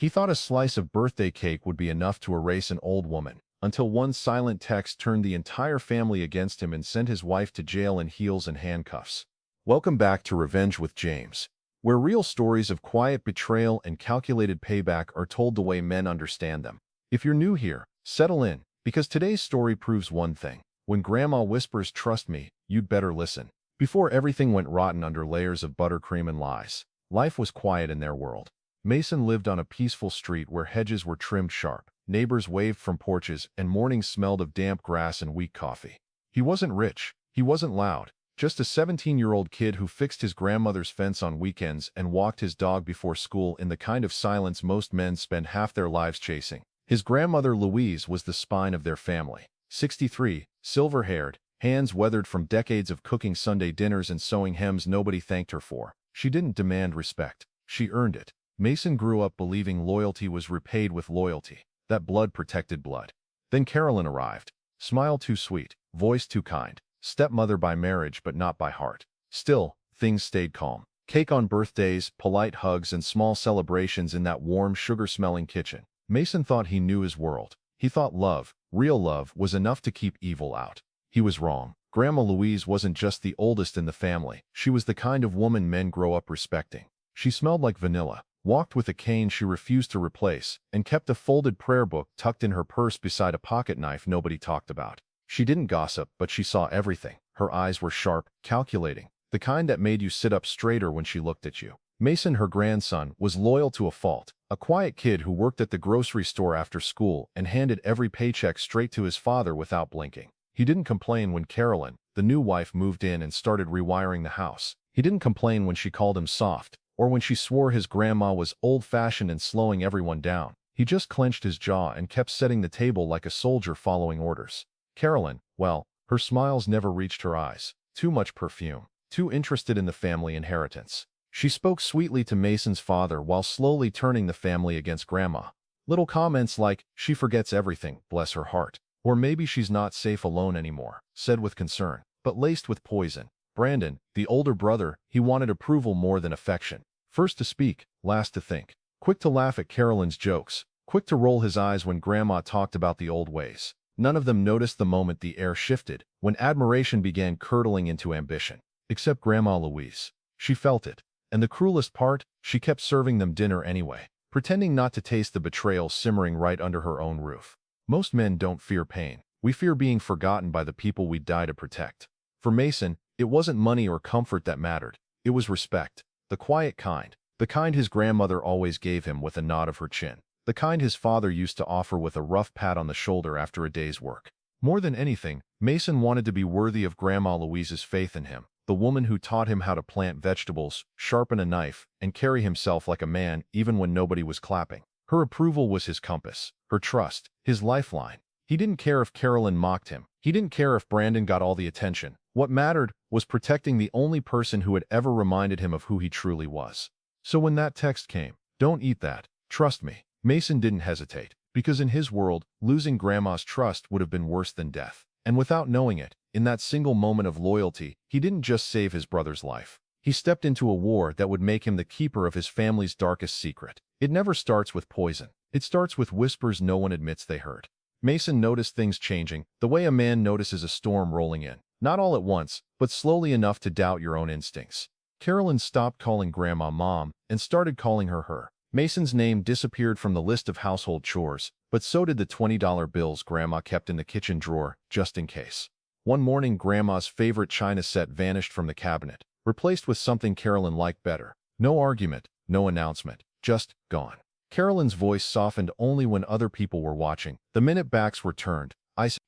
He thought a slice of birthday cake would be enough to erase an old woman, until one silent text turned the entire family against him and sent his wife to jail in heels and handcuffs. Welcome back to Revenge with James, where real stories of quiet betrayal and calculated payback are told the way men understand them. If you're new here, settle in, because today's story proves one thing. When Grandma whispers, "Trust me," you'd better listen. Before everything went rotten under layers of buttercream and lies, life was quiet in their world. Mason lived on a peaceful street where hedges were trimmed sharp, neighbors waved from porches, and mornings smelled of damp grass and weak coffee. He wasn't rich, he wasn't loud, just a 17-year-old kid who fixed his grandmother's fence on weekends and walked his dog before school in the kind of silence most men spend half their lives chasing. His grandmother Louise was the spine of their family. 63, silver-haired, hands weathered from decades of cooking Sunday dinners and sewing hems nobody thanked her for. She didn't demand respect. She earned it. Mason grew up believing loyalty was repaid with loyalty, that blood protected blood. Then Carolyn arrived. Smile too sweet, voice too kind, stepmother by marriage but not by heart. Still, things stayed calm. Cake on birthdays, polite hugs, and small celebrations in that warm, sugar-smelling kitchen. Mason thought he knew his world. He thought love, real love, was enough to keep evil out. He was wrong. Grandma Louise wasn't just the oldest in the family. She was the kind of woman men grow up respecting. She smelled like vanilla, walked with a cane she refused to replace, and kept a folded prayer book tucked in her purse beside a pocket knife nobody talked about. She didn't gossip, but she saw everything. Her eyes were sharp, calculating, the kind that made you sit up straighter when she looked at you. Mason, her grandson, was loyal to a fault, a quiet kid who worked at the grocery store after school and handed every paycheck straight to his father without blinking. He didn't complain when Carolyn, the new wife, moved in and started rewiring the house. He didn't complain when she called him soft, or when she swore his grandma was old-fashioned and slowing everyone down. He just clenched his jaw and kept setting the table like a soldier following orders. Carolyn, well, her smiles never reached her eyes. Too much perfume. Too interested in the family inheritance. She spoke sweetly to Mason's father while slowly turning the family against Grandma. Little comments like, "She forgets everything, bless her heart," or "Maybe she's not safe alone anymore," said with concern, but laced with poison. Brandon, the older brother, he wanted approval more than affection. First to speak, last to think. Quick to laugh at Carolyn's jokes, quick to roll his eyes when Grandma talked about the old ways. None of them noticed the moment the air shifted, when admiration began curdling into ambition. Except Grandma Louise. She felt it. And the cruelest part, she kept serving them dinner anyway, pretending not to taste the betrayal simmering right under her own roof. Most men don't fear pain. We fear being forgotten by the people we die to protect. For Mason, it wasn't money or comfort that mattered. It was respect. The quiet kind. The kind his grandmother always gave him with a nod of her chin. The kind his father used to offer with a rough pat on the shoulder after a day's work. More than anything, Mason wanted to be worthy of Grandma Louise's faith in him, the woman who taught him how to plant vegetables, sharpen a knife, and carry himself like a man even when nobody was clapping. Her approval was his compass, her trust, his lifeline. He didn't care if Carolyn mocked him. He didn't care if Brandon got all the attention. What mattered was protecting the only person who had ever reminded him of who he truly was. So when that text came, "Don't eat that, trust me," Mason didn't hesitate, because in his world, losing Grandma's trust would have been worse than death. And without knowing it, in that single moment of loyalty, he didn't just save his brother's life. He stepped into a war that would make him the keeper of his family's darkest secret. It never starts with poison. It starts with whispers no one admits they heard. Mason noticed things changing, the way a man notices a storm rolling in. Not all at once, but slowly enough to doubt your own instincts. Carolyn stopped calling Grandma Mom and started calling her her. Mason's name disappeared from the list of household chores, but so did the $20 bills Grandma kept in the kitchen drawer, just in case. One morning, Grandma's favorite china set vanished from the cabinet, replaced with something Carolyn liked better. No argument, no announcement, just gone. Carolyn's voice softened only when other people were watching. The minute backs were turned,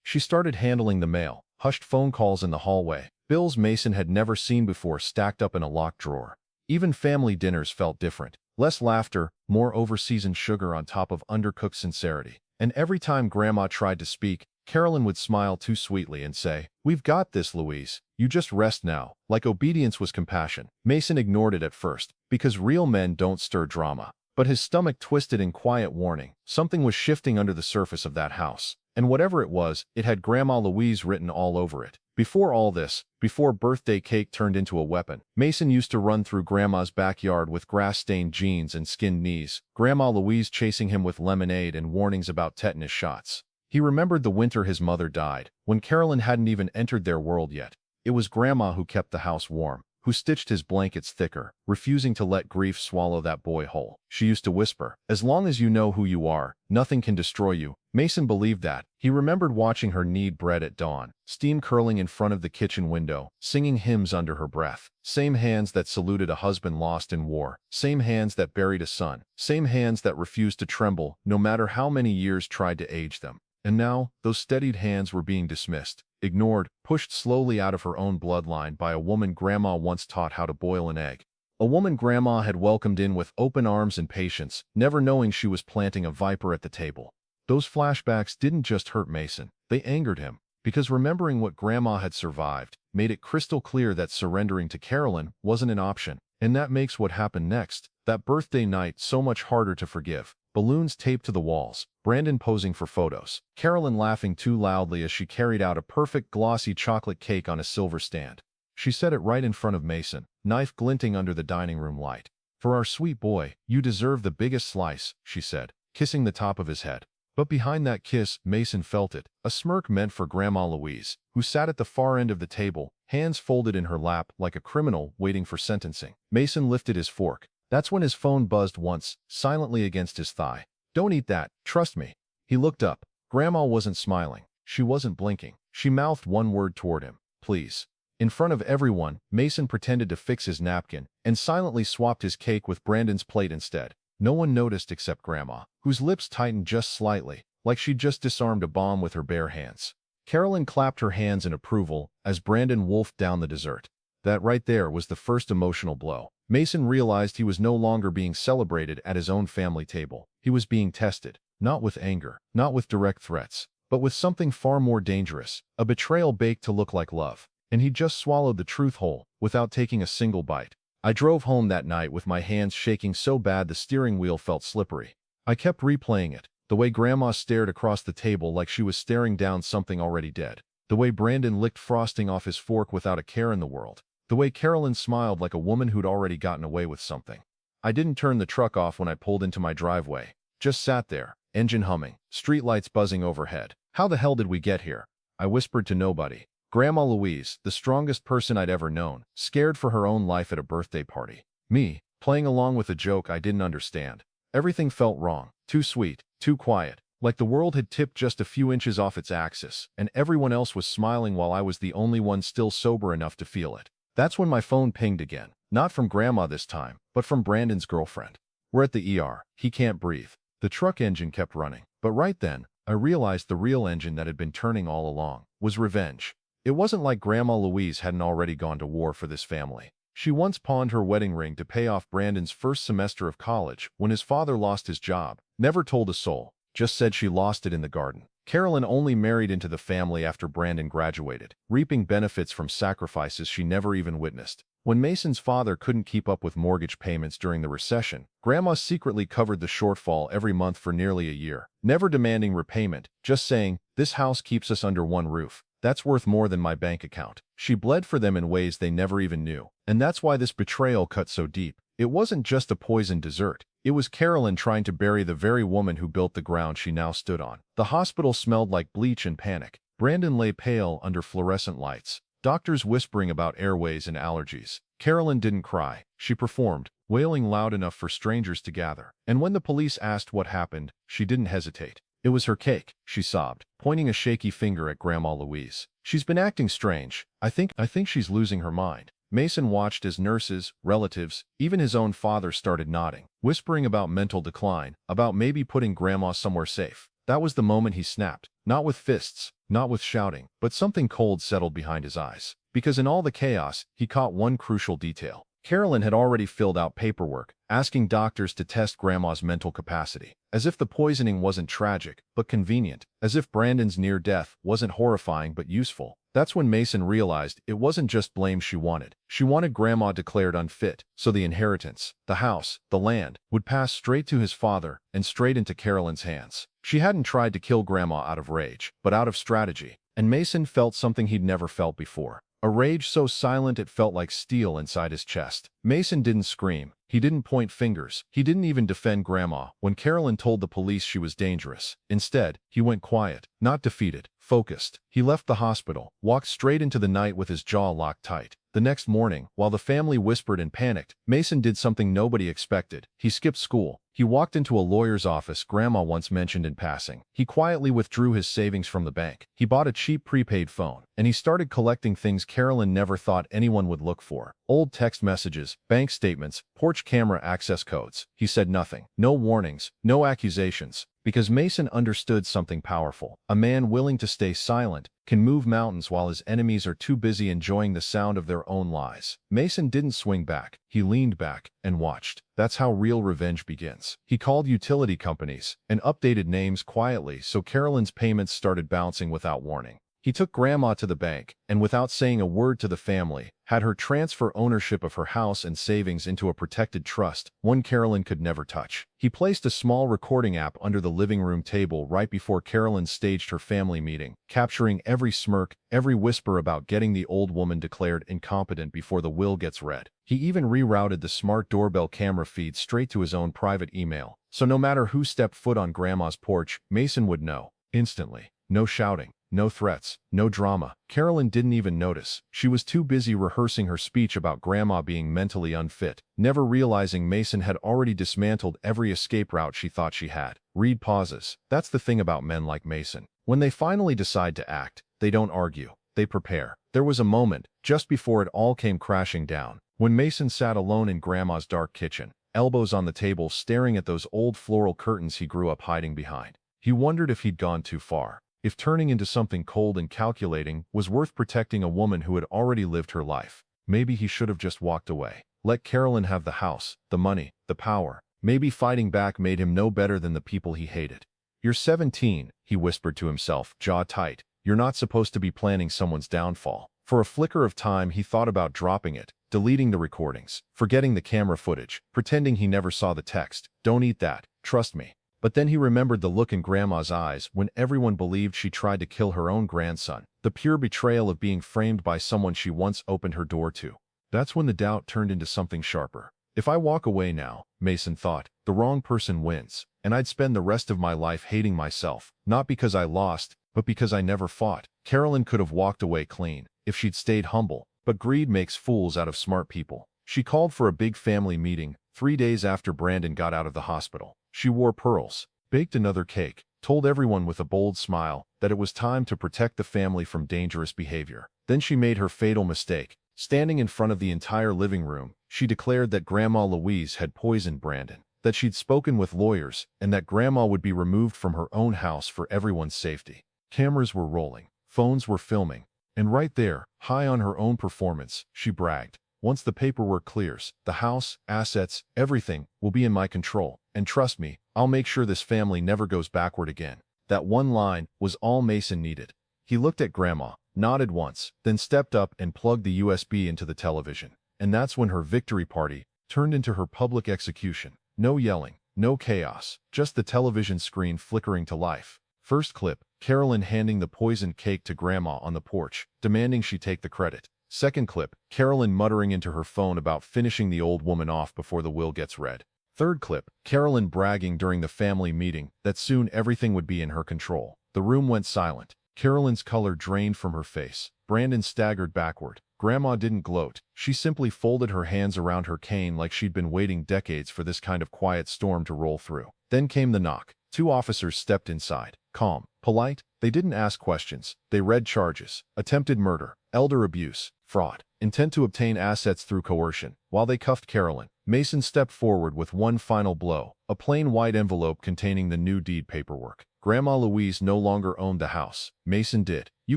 she started handling the mail, hushed phone calls in the hallway, bills Mason had never seen before stacked up in a locked drawer. Even family dinners felt different. Less laughter, more over-seasoned sugar on top of undercooked sincerity. And every time Grandma tried to speak, Carolyn would smile too sweetly and say, "We've got this, Louise. You just rest now," like obedience was compassion. Mason ignored it at first, because real men don't stir drama. But his stomach twisted in quiet warning. Something was shifting under the surface of that house. And whatever it was, it had Grandma Louise written all over it. Before all this, before birthday cake turned into a weapon, Mason used to run through Grandma's backyard with grass-stained jeans and skinned knees, Grandma Louise chasing him with lemonade and warnings about tetanus shots. He remembered the winter his mother died, when Carolyn hadn't even entered their world yet. It was Grandma who kept the house warm, who stitched his blankets thicker, refusing to let grief swallow that boy whole. She used to whisper, "As long as you know who you are, nothing can destroy you." Mason believed that. He remembered watching her knead bread at dawn, steam curling in front of the kitchen window, singing hymns under her breath. Same hands that saluted a husband lost in war, same hands that buried a son, same hands that refused to tremble, no matter how many years tried to age them. And now, those steadied hands were being dismissed, ignored, pushed slowly out of her own bloodline by a woman Grandma once taught how to boil an egg. A woman Grandma had welcomed in with open arms and patience, never knowing she was planting a viper at the table. Those flashbacks didn't just hurt Mason, they angered him, because remembering what Grandma had survived made it crystal clear that surrendering to Carolyn wasn't an option. And that makes what happened next, that birthday night, so much harder to forgive. Balloons taped to the walls, Brandon posing for photos, Carolyn laughing too loudly as she carried out a perfect glossy chocolate cake on a silver stand. She set it right in front of Mason, knife glinting under the dining room light. "For our sweet boy, you deserve the biggest slice," she said, kissing the top of his head. But behind that kiss, Mason felt it, a smirk meant for Grandma Louise, who sat at the far end of the table, hands folded in her lap like a criminal waiting for sentencing. Mason lifted his fork. That's when his phone buzzed once, silently against his thigh. "Don't eat that, trust me." He looked up. Grandma wasn't smiling. She wasn't blinking. She mouthed one word toward him, "Please." In front of everyone, Mason pretended to fix his napkin and silently swapped his cake with Brandon's plate instead. No one noticed except Grandma, whose lips tightened just slightly, like she'd just disarmed a bomb with her bare hands. Carolyn clapped her hands in approval as Brandon wolfed down the dessert. That right there was the first emotional blow. Mason realized he was no longer being celebrated at his own family table. He was being tested, not with anger, not with direct threats, but with something far more dangerous, a betrayal baked to look like love. And he just swallowed the truth whole, without taking a single bite. I drove home that night with my hands shaking so bad the steering wheel felt slippery. I kept replaying it, the way Grandma stared across the table like she was staring down something already dead, the way Brandon licked frosting off his fork without a care in the world, the way Carolyn smiled like a woman who'd already gotten away with something. I didn't turn the truck off when I pulled into my driveway. Just sat there, engine humming, streetlights buzzing overhead. How the hell did we get here? I whispered to nobody. Grandma Louise, the strongest person I'd ever known, scared for her own life at a birthday party. Me, playing along with a joke I didn't understand. Everything felt wrong, too sweet, too quiet, like the world had tipped just a few inches off its axis, and everyone else was smiling while I was the only one still sober enough to feel it. That's when my phone pinged again, not from Grandma this time, but from Brandon's girlfriend. "We're at the ER. He can't breathe." The truck engine kept running, but right then, I realized the real engine that had been turning all along was revenge. It wasn't like Grandma Louise hadn't already gone to war for this family. She once pawned her wedding ring to pay off Brandon's first semester of college when his father lost his job. Never told a soul, just said she lost it in the garden. Carolyn only married into the family after Brandon graduated, reaping benefits from sacrifices she never even witnessed. When Mason's father couldn't keep up with mortgage payments during the recession, Grandma secretly covered the shortfall every month for nearly a year, never demanding repayment, just saying, "This house keeps us under one roof. That's worth more than my bank account." She bled for them in ways they never even knew. And that's why this betrayal cut so deep. It wasn't just a poisoned dessert. It was Carolyn trying to bury the very woman who built the ground she now stood on. The hospital smelled like bleach and panic. Brandon lay pale under fluorescent lights, doctors whispering about airways and allergies. Carolyn didn't cry. She performed, wailing loud enough for strangers to gather. And when the police asked what happened, she didn't hesitate. "It was her cake," she sobbed, pointing a shaky finger at Grandma Louise. "She's been acting strange. I think she's losing her mind." Mason watched as nurses, relatives, even his own father started nodding, whispering about mental decline, about maybe putting Grandma somewhere safe. That was the moment he snapped. Not with fists, not with shouting, but something cold settled behind his eyes. Because in all the chaos, he caught one crucial detail. Carolyn had already filled out paperwork, asking doctors to test Grandma's mental capacity. As if the poisoning wasn't tragic, but convenient. As if Brandon's near death wasn't horrifying but useful. That's when Mason realized it wasn't just blame she wanted. She wanted Grandma declared unfit, so the inheritance, the house, the land, would pass straight to his father and straight into Carolyn's hands. She hadn't tried to kill Grandma out of rage, but out of strategy. And Mason felt something he'd never felt before. A rage so silent it felt like steel inside his chest. Mason didn't scream. He didn't point fingers. He didn't even defend Grandma when Carolyn told the police she was dangerous. Instead, he went quiet, not defeated, focused. He left the hospital, walked straight into the night with his jaw locked tight. The next morning, while the family whispered and panicked, Mason did something nobody expected. He skipped school. He walked into a lawyer's office Grandma once mentioned in passing. He quietly withdrew his savings from the bank. He bought a cheap prepaid phone, and he started collecting things Carolyn never thought anyone would look for. Old text messages, bank statements, porch camera access codes. He said nothing. No warnings, no accusations. Because Mason understood something powerful. A man willing to stay silent can move mountains while his enemies are too busy enjoying the sound of their own lies. Mason didn't swing back. He leaned back and watched. That's how real revenge begins. He called utility companies and updated names quietly so Carolyn's payments started bouncing without warning. He took Grandma to the bank and, without saying a word to the family, had her transfer ownership of her house and savings into a protected trust, one Carolyn could never touch. He placed a small recording app under the living room table right before Carolyn staged her family meeting, capturing every smirk, every whisper about getting the old woman declared incompetent before the will gets read. He even rerouted the smart doorbell camera feed straight to his own private email, so no matter who stepped foot on Grandma's porch, Mason would know. Instantly. No shouting. No threats, no drama. Carolyn didn't even notice. She was too busy rehearsing her speech about Grandma being mentally unfit, never realizing Mason had already dismantled every escape route she thought she had. Read pauses. That's the thing about men like Mason. When they finally decide to act, they don't argue. They prepare. There was a moment, just before it all came crashing down, when Mason sat alone in Grandma's dark kitchen, elbows on the table staring at those old floral curtains he grew up hiding behind. He wondered if he'd gone too far. If turning into something cold and calculating was worth protecting a woman who had already lived her life. Maybe he should have just walked away. Let Carolyn have the house, the money, the power. Maybe fighting back made him no better than the people he hated. You're 17, he whispered to himself, jaw tight. You're not supposed to be planning someone's downfall. For a flicker of time he thought about dropping it, deleting the recordings, forgetting the camera footage, pretending he never saw the text. Don't eat that, trust me. But then he remembered the look in Grandma's eyes when everyone believed she tried to kill her own grandson, the pure betrayal of being framed by someone she once opened her door to. That's when the doubt turned into something sharper. If I walk away now, Mason thought, the wrong person wins, and I'd spend the rest of my life hating myself, not because I lost, but because I never fought. Carolyn could have walked away clean, if she'd stayed humble, but greed makes fools out of smart people. She called for a big family meeting 3 days after Brandon got out of the hospital. She wore pearls, baked another cake, told everyone with a bold smile that it was time to protect the family from dangerous behavior. Then she made her fatal mistake. Standing in front of the entire living room, she declared that Grandma Louise had poisoned Brandon, that she'd spoken with lawyers, and that Grandma would be removed from her own house for everyone's safety. Cameras were rolling, phones were filming, and right there, high on her own performance, she bragged, once the paperwork clears, the house, assets, everything will be in my control. And trust me, I'll make sure this family never goes backward again. That one line was all Mason needed. He looked at Grandma, nodded once, then stepped up and plugged the USB into the television. And that's when her victory party turned into her public execution. No yelling, no chaos, just the television screen flickering to life. First clip, Carolyn handing the poisoned cake to Grandma on the porch, demanding she take the credit. Second clip, Carolyn muttering into her phone about finishing the old woman off before the will gets read. Third clip, Carolyn bragging during the family meeting that soon everything would be in her control. The room went silent. Carolyn's color drained from her face. Brandon staggered backward. Grandma didn't gloat. She simply folded her hands around her cane like she'd been waiting decades for this kind of quiet storm to roll through. Then came the knock. 2 officers stepped inside. Calm, polite, they didn't ask questions. They read charges. Attempted murder, elder abuse, fraud, intent to obtain assets through coercion. While they cuffed Carolyn, Mason stepped forward with one final blow, a plain white envelope containing the new deed paperwork. Grandma Louise no longer owned the house. Mason did. You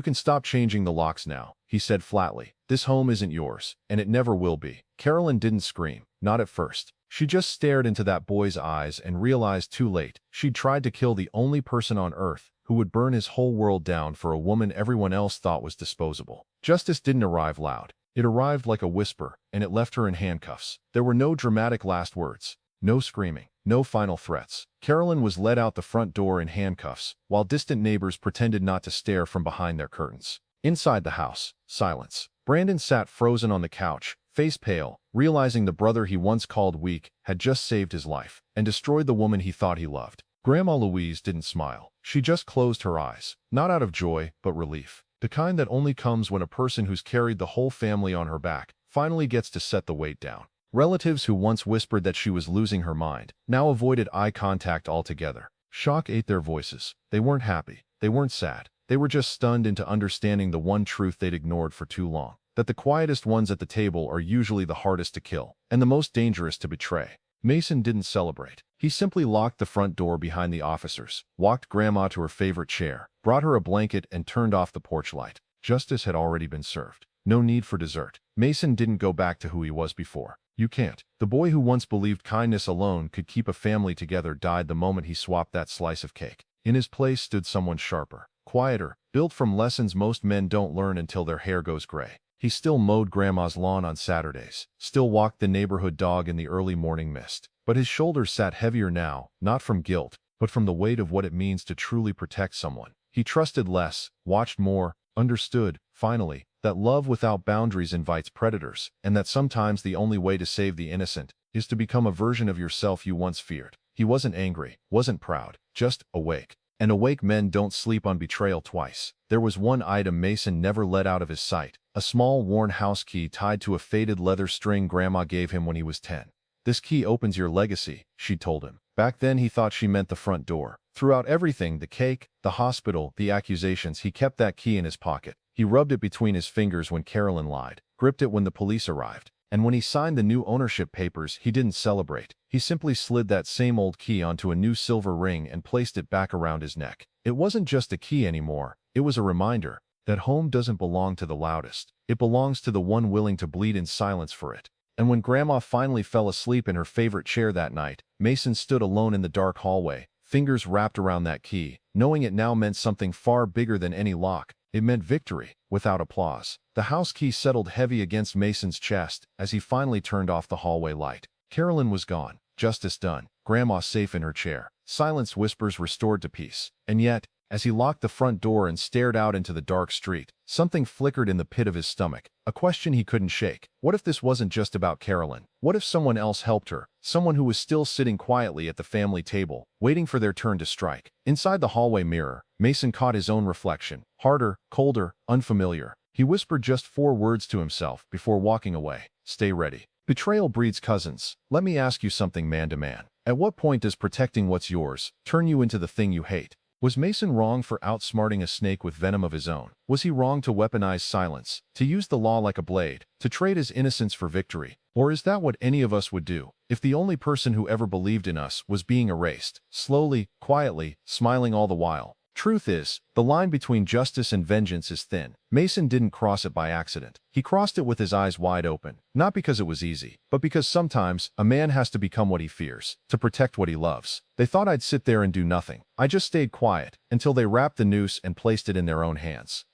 can stop changing the locks now, he said flatly. This home isn't yours, and it never will be. Carolyn didn't scream, not at first. She just stared into that boy's eyes and realized too late she'd tried to kill the only person on earth who would burn his whole world down for a woman everyone else thought was disposable. Justice didn't arrive loud. It arrived like a whisper, and it left her in handcuffs. There were no dramatic last words, no screaming, no final threats. Carolyn was led out the front door in handcuffs, while distant neighbors pretended not to stare from behind their curtains. Inside the house, silence. Brandon sat frozen on the couch, face pale, realizing the brother he once called weak had just saved his life and destroyed the woman he thought he loved. Grandma Louise didn't smile. She just closed her eyes, not out of joy, but relief. The kind that only comes when a person who's carried the whole family on her back finally gets to set the weight down. Relatives who once whispered that she was losing her mind now avoided eye contact altogether. Shock ate their voices. They weren't happy. They weren't sad. They were just stunned into understanding the one truth they'd ignored for too long. That the quietest ones at the table are usually the hardest to kill and the most dangerous to betray. Mason didn't celebrate. He simply locked the front door behind the officers, walked Grandma to her favorite chair, brought her a blanket, and turned off the porch light. Justice had already been served. No need for dessert. Mason didn't go back to who he was before. You can't. The boy who once believed kindness alone could keep a family together died the moment he swapped that slice of cake. In his place stood someone sharper, quieter, built from lessons most men don't learn until their hair goes gray. He still mowed Grandma's lawn on Saturdays, still walked the neighborhood dog in the early morning mist. But his shoulders sat heavier now, not from guilt, but from the weight of what it means to truly protect someone. He trusted less, watched more, understood, finally, that love without boundaries invites predators, and that sometimes the only way to save the innocent is to become a version of yourself you once feared. He wasn't angry, wasn't proud, just awake. And awake men don't sleep on betrayal twice. There was one item Mason never let out of his sight, a small worn house key tied to a faded leather string Grandma gave him when he was 10. This key opens your legacy, she told him. Back then he thought she meant the front door. Throughout everything, the cake, the hospital, the accusations, he kept that key in his pocket. He rubbed it between his fingers when Carolyn lied, gripped it when the police arrived. And when he signed the new ownership papers, he didn't celebrate. He simply slid that same old key onto a new silver ring and placed it back around his neck. It wasn't just a key anymore. It was a reminder that home doesn't belong to the loudest. It belongs to the one willing to bleed in silence for it. And when Grandma finally fell asleep in her favorite chair that night, Mason stood alone in the dark hallway, fingers wrapped around that key, knowing it now meant something far bigger than any lock. It meant victory, without applause. The house key settled heavy against Mason's chest as he finally turned off the hallway light. Carolyn was gone, justice done, Grandma safe in her chair, silenced whispers restored to peace. And yet, as he locked the front door and stared out into the dark street, something flickered in the pit of his stomach, a question he couldn't shake. What if this wasn't just about Carolyn? What if someone else helped her? Someone who was still sitting quietly at the family table, waiting for their turn to strike. Inside the hallway mirror, Mason caught his own reflection, harder, colder, unfamiliar. He whispered just 4 words to himself before walking away. Stay ready. Betrayal breeds cousins. Let me ask you something man to man. At what point does protecting what's yours turn you into the thing you hate? Was Mason wrong for outsmarting a snake with venom of his own? Was he wrong to weaponize silence, to use the law like a blade, to trade his innocence for victory? Or is that what any of us would do if the only person who ever believed in us was being erased, slowly, quietly, smiling all the while? Truth is, the line between justice and vengeance is thin. Mason didn't cross it by accident. He crossed it with his eyes wide open, not because it was easy, but because sometimes a man has to become what he fears, to protect what he loves. They thought I'd sit there and do nothing. I just stayed quiet until they wrapped the noose and placed it in their own hands.